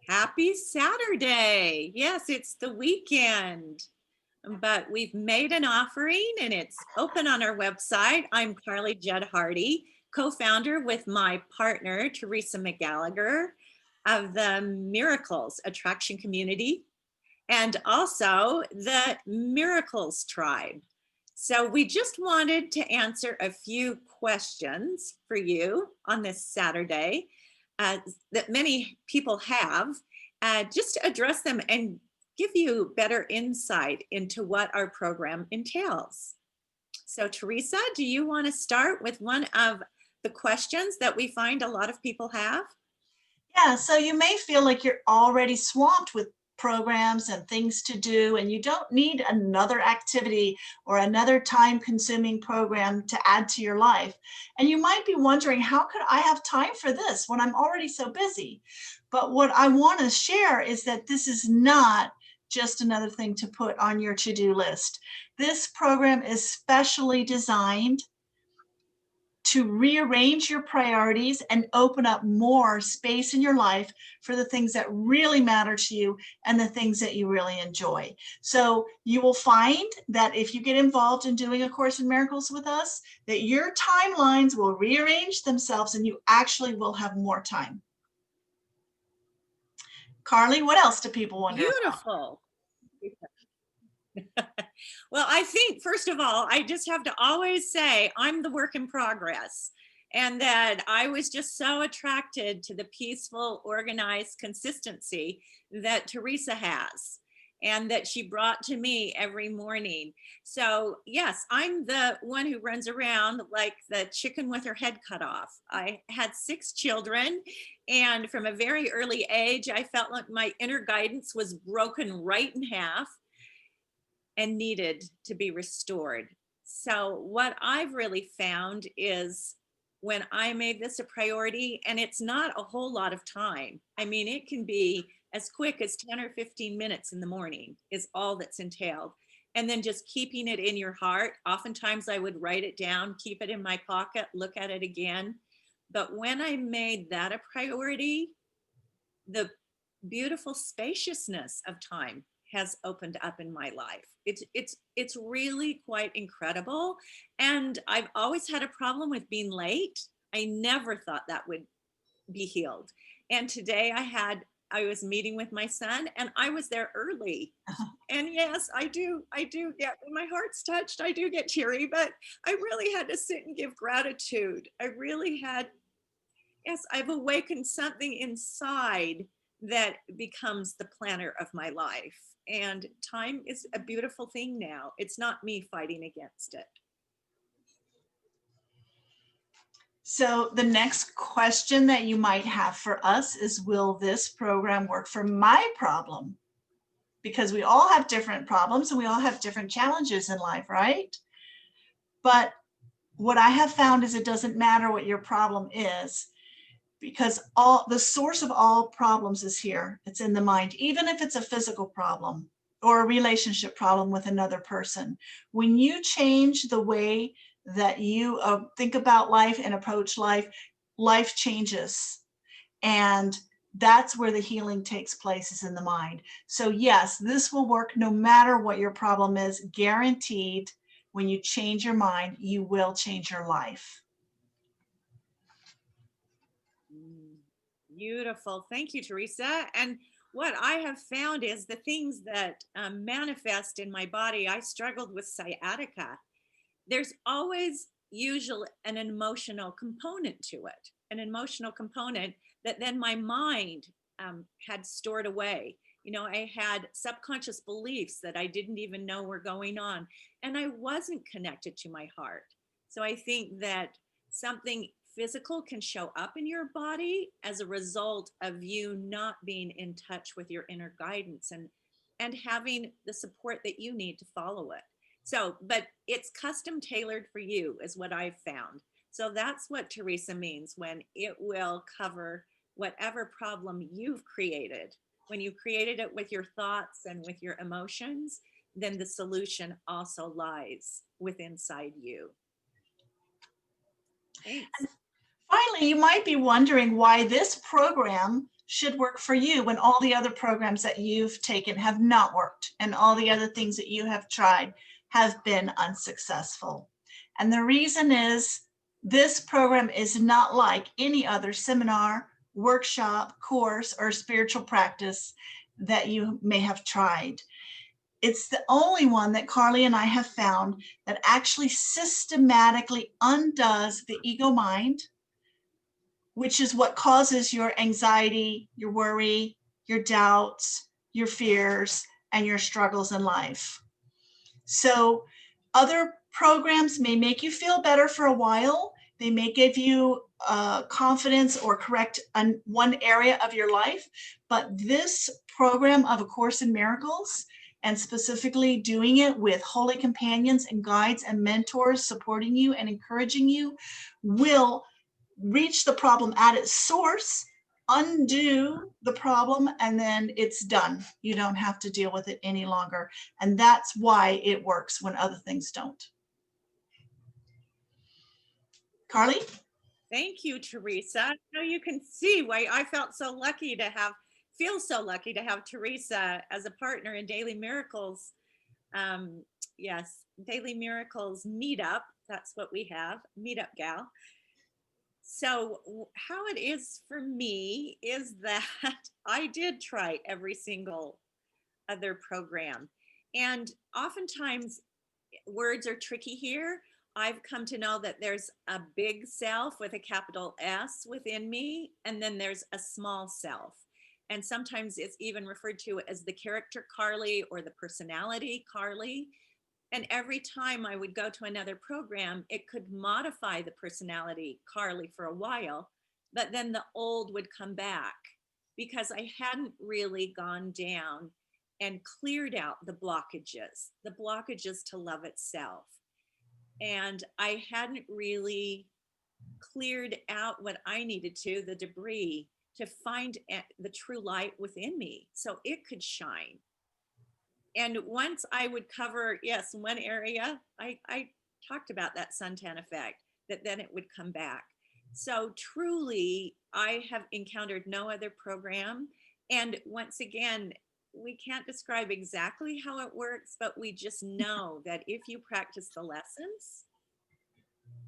Happy Saturday. Yes, it's the weekend, but we've made an offering and it's open on our website. I'm Carlie Judd Hardy, co-founder with my partner, Theresa McGallicher, of the Miracles Attraction Community and also the Miracles Tribe. So we just wanted to answer a few questions for you on this Saturday that many people have, just to address them and give you better insight into what our program entails. So Theresa, do you want to start with one of the questions that we find a lot of people have? Yeah, so you may feel like you're already swamped with programs and things to do, and you don't need another activity or another time-consuming program to add to your life. And you might be wondering, how could I have time for this when I'm already so busy? But what I want to share is that this is not just another thing to put on your to-do list. This program is specially designed to rearrange your priorities and open up more space in your life for the things that really matter to you and the things that you really enjoy. So you will find that if you get involved in doing A Course in Miracles with us, that your timelines will rearrange themselves and you actually will have more time. Carlie, what else do people wonder about? Beautiful. Well, I think, first of all, I just have to always say I'm the work in progress, and that I was just so attracted to the peaceful, organized consistency that Theresa has and that she brought to me every morning. So yes, I'm the one who runs around like the chicken with her head cut off. I had 6 children, and from a very early age, I felt like my inner guidance was broken right in half and needed to be restored. So what I've really found is when I made this a priority, and it's not a whole lot of time. I mean, it can be as quick as 10 or 15 minutes in the morning is all that's entailed. And then just keeping it in your heart. Oftentimes I would write it down, keep it in my pocket, look at it again. But when I made that a priority, the beautiful spaciousness of time has opened up in my life. It's really quite incredible. And I've always had a problem with being late. I never thought that would be healed. And today I was meeting with my son and I was there early. And yes, I do get, when my heart's touched, I do get teary, but I really had to sit and give gratitude. I really had, yes, I've awakened something inside that becomes the planner of my life. And time is a beautiful thing now. It's not me fighting against it. So the next question that you might have for us is, will this program work for my problem? Because we all have different problems and we all have different challenges in life, right? But what I have found is it doesn't matter what your problem is, because the source of all problems is here. It's in the mind, even if it's a physical problem or a relationship problem with another person. When you change the way that you think about life and approach life, life changes. And that's where the healing takes place, is in the mind. So yes, this will work no matter what your problem is, guaranteed. When you change your mind, you will change your life. Beautiful. Thank you, Theresa. And what I have found is the things that manifest in my body, I struggled with sciatica. There's always usually an emotional component to it, an emotional component that then my mind had stored away. You know, I had subconscious beliefs that I didn't even know were going on, and I wasn't connected to my heart. So I think that something physical can show up in your body as a result of you not being in touch with your inner guidance and having the support that you need to follow it. So, but it's custom tailored for you is what I've found. So that's what Theresa means when it will cover whatever problem you've created. When you created it with your thoughts and with your emotions, then the solution also lies within inside you. Thanks. Finally, you might be wondering why this program should work for you when all the other programs that you've taken have not worked and all the other things that you have tried have been unsuccessful. And the reason is this program is not like any other seminar, workshop, course, or spiritual practice that you may have tried. It's the only one that Carlie and I have found that actually systematically undoes the ego mind, which is what causes your anxiety, your worry, your doubts, your fears, and your struggles in life. So other programs may make you feel better for a while. They may give you confidence or correct one area of your life. But this program of A Course in Miracles, and specifically doing it with holy companions and guides and mentors supporting you and encouraging you, will reach the problem at its source, undo the problem, and then it's done. You don't have to deal with it any longer. And that's why it works when other things don't. Carlie? Thank you, Theresa. Now you can see why I feel so lucky to have Theresa as a partner in Daily Miracles. Yes, Daily Miracles meetup. That's what we have, meetup gal. So how it is for me is that I did try every single other program. And oftentimes words are tricky here. I've come to know that there's a big self with a capital S within me, and then there's a small self. And sometimes it's even referred to as the character Carlie or the personality Carlie. And every time I would go to another program, it could modify the personality Carlie for a while, but then the old would come back because I hadn't really gone down and cleared out the blockages to love itself. And I hadn't really cleared out what I needed to, the debris, to find the true light within me so it could shine. And once I would cover, yes, one area, I talked about that suntan effect, that then it would come back. So truly, I have encountered no other program. And once again, we can't describe exactly how it works, but we just know that if you practice the lessons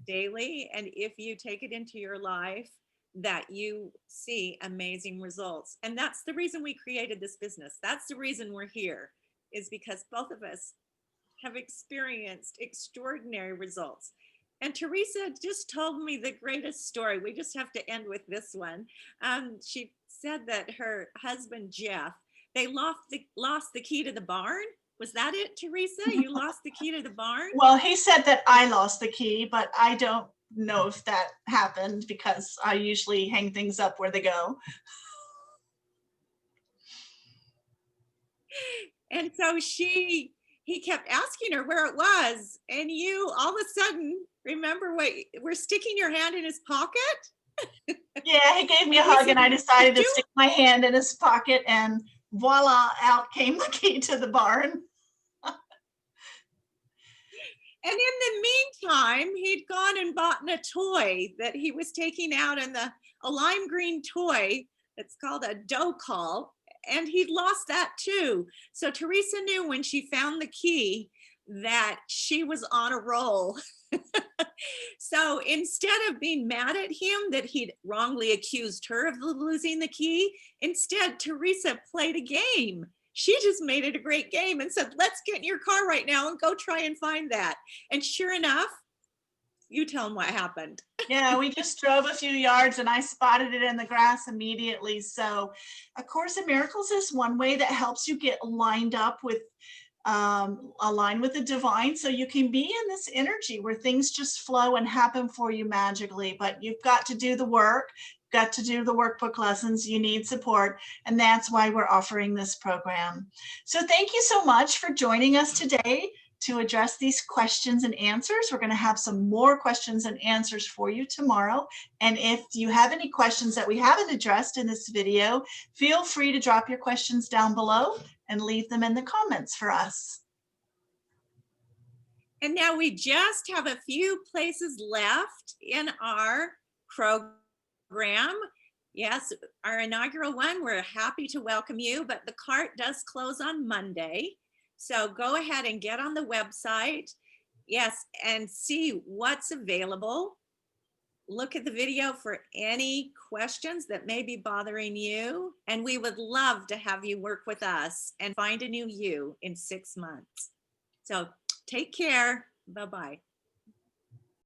daily, and if you take it into your life, that you see amazing results. And that's the reason we created this business. That's the reason we're here, is because both of us have experienced extraordinary results. And Theresa just told me the greatest story. We just have to end with this one. She said that her husband, Jeff, they lost the key to the barn. Was that it, Theresa? You lost the key to the barn? Well, he said that I lost the key, but I don't know if that happened because I usually hang things up where they go. And so he kept asking her where it was. And you all of a sudden remember what, we're sticking your hand in his pocket? Yeah, he gave me a hug and I decided to stick my hand in his pocket, and voila, out came the key to the barn. And in the meantime, he'd gone and bought a toy that he was taking out in a lime green toy. It's called a dough call. And he'd lost that too. So Theresa knew when she found the key that she was on a roll. So instead of being mad at him that he'd wrongly accused her of losing the key, instead Theresa played a game. She just made it a great game and said, let's get in your car right now and go try and find that. And sure enough, you tell them what happened. Yeah, we just drove a few yards and I spotted it in the grass immediately. So A Course in Miracles is one way that helps you get lined up with, align with the divine, so you can be in this energy where things just flow and happen for you magically. But you've got to do the work, got to do the workbook lessons, you need support, and that's why we're offering this program. So thank you so much for joining us today to address these questions and answers. We're going to have some more questions and answers for you tomorrow. And if you have any questions that we haven't addressed in this video, feel free to drop your questions down below and leave them in the comments for us. And now we just have a few places left in our program. Yes, our inaugural one, we're happy to welcome you, but the cart does close on Monday. So go ahead and get on the website. Yes, and see what's available. Look at the video for any questions that may be bothering you. And we would love to have you work with us and find a new you in 6 months. So take care. Bye-bye.